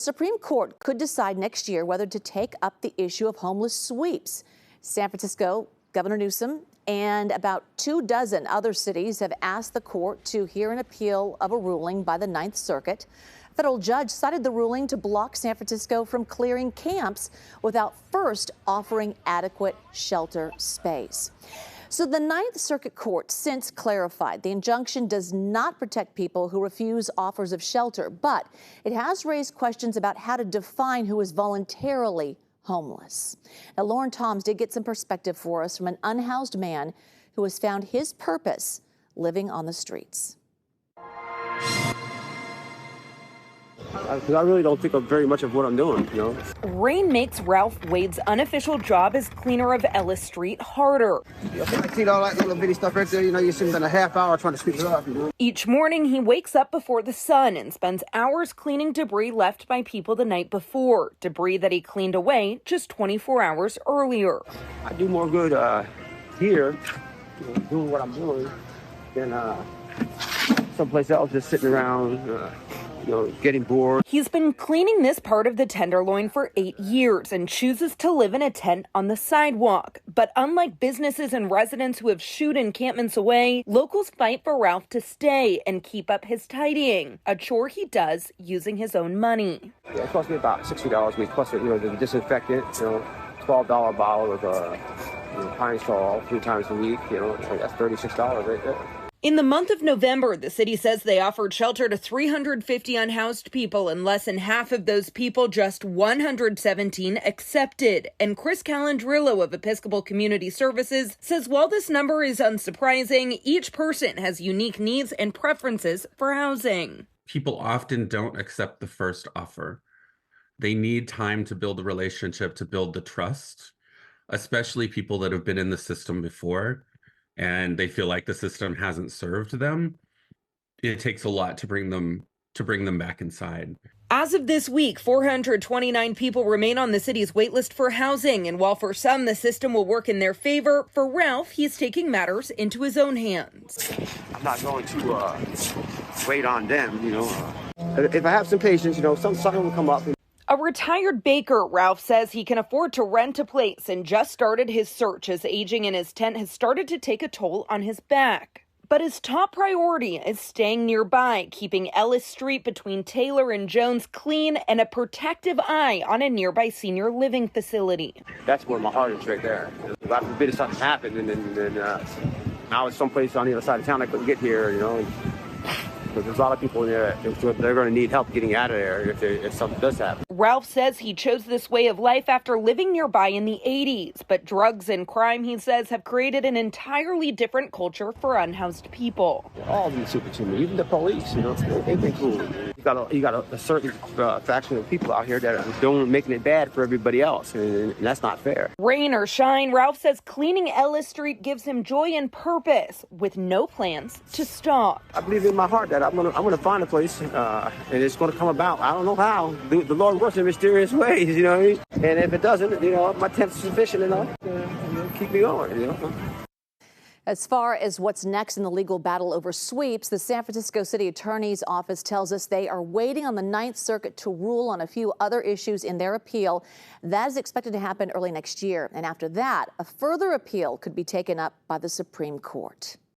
Supreme Court could decide next year whether to take up the issue of homeless sweeps. San Francisco Governor Newsom and about 24 other cities have asked the court to hear an appeal of a ruling by the Ninth Circuit. A federal judge cited the ruling to block San Francisco from clearing camps without first offering adequate shelter space. So the Ninth Circuit Court since clarified the injunction does not protect people who refuse offers of shelter, but it has raised questions about how to define who is voluntarily homeless. Now, Lauren Toms did get some perspective for us from an unhoused man who has found his purpose living on the streets. Because I really don't think of very much of what I'm doing, you know. Rain makes Ralph Wade's unofficial job as cleaner of Ellis Street harder. I clean all that little bitty stuff right there, you know, you spend a half hour trying to sweep it up. You know? Each morning, he wakes up before the sun and spends hours cleaning debris left by people the night before, debris that he cleaned away just 24 hours earlier. I do more good here, you know, doing what I'm doing, than someplace else just sitting around, you know, getting bored. He's been cleaning this part of the Tenderloin for 8 years and chooses to live in a tent on the sidewalk. But unlike businesses and residents who have shooed encampments away, locals fight for Ralph to stay and keep up his tidying, a chore he does using his own money. Yeah, it cost me about $60 a week, plus, you know, the disinfectant, you know, $12 bottle of pine sol 3 times a week, you know, that's $36 right there. In the month of November, the city says they offered shelter to 350 unhoused people, and less than half of those people, just 117, accepted. And Chris Calandrillo of Episcopal Community Services says while this number is unsurprising, each person has unique needs and preferences for housing. People often don't accept the first offer. They need time to build a relationship, to build the trust, especially people that have been in the system before and they feel like the system hasn't served them. It takes a lot to bring them back inside. As of this week, 429 people remain on the city's waitlist for housing. And while for some the system will work in their favor, for Ralph, he's taking matters into his own hands. I'm not going to wait on them, you know. If I have some patience, you know, something will come up. A retired baker, Ralph says he can afford to rent a place and just started his search as aging in his tent has started to take a toll on his back. But his top priority is staying nearby, keeping Ellis Street between Taylor and Jones clean and a protective eye on a nearby senior living facility. That's where my heart is right there. God forbid if something happened and then I was someplace on the other side of town I couldn't get here, you know. Because there's a lot of people there, they're going to need help getting out of there if something does happen. Ralph says he chose this way of life after living nearby in the 80s. But drugs and crime, he says, have created an entirely different culture for unhoused people. All of them super to me, even the police, you know, they think cool. You got a certain faction of people out here that are making it bad for everybody else, and that's not fair. Rain or shine, Ralph says cleaning Ellis Street gives him joy and purpose, with no plans to stop. I believe in my heart that I'm gonna find a place, and it's gonna come about. I don't know how. The Lord works in mysterious ways, you know what I mean? And if it doesn't, you know, my tent's sufficient enough to keep me going, you know? As far as what's next in the legal battle over sweeps, the San Francisco City Attorney's Office tells us they are waiting on the Ninth Circuit to rule on a few other issues in their appeal. That is expected to happen early next year. And after that, a further appeal could be taken up by the Supreme Court.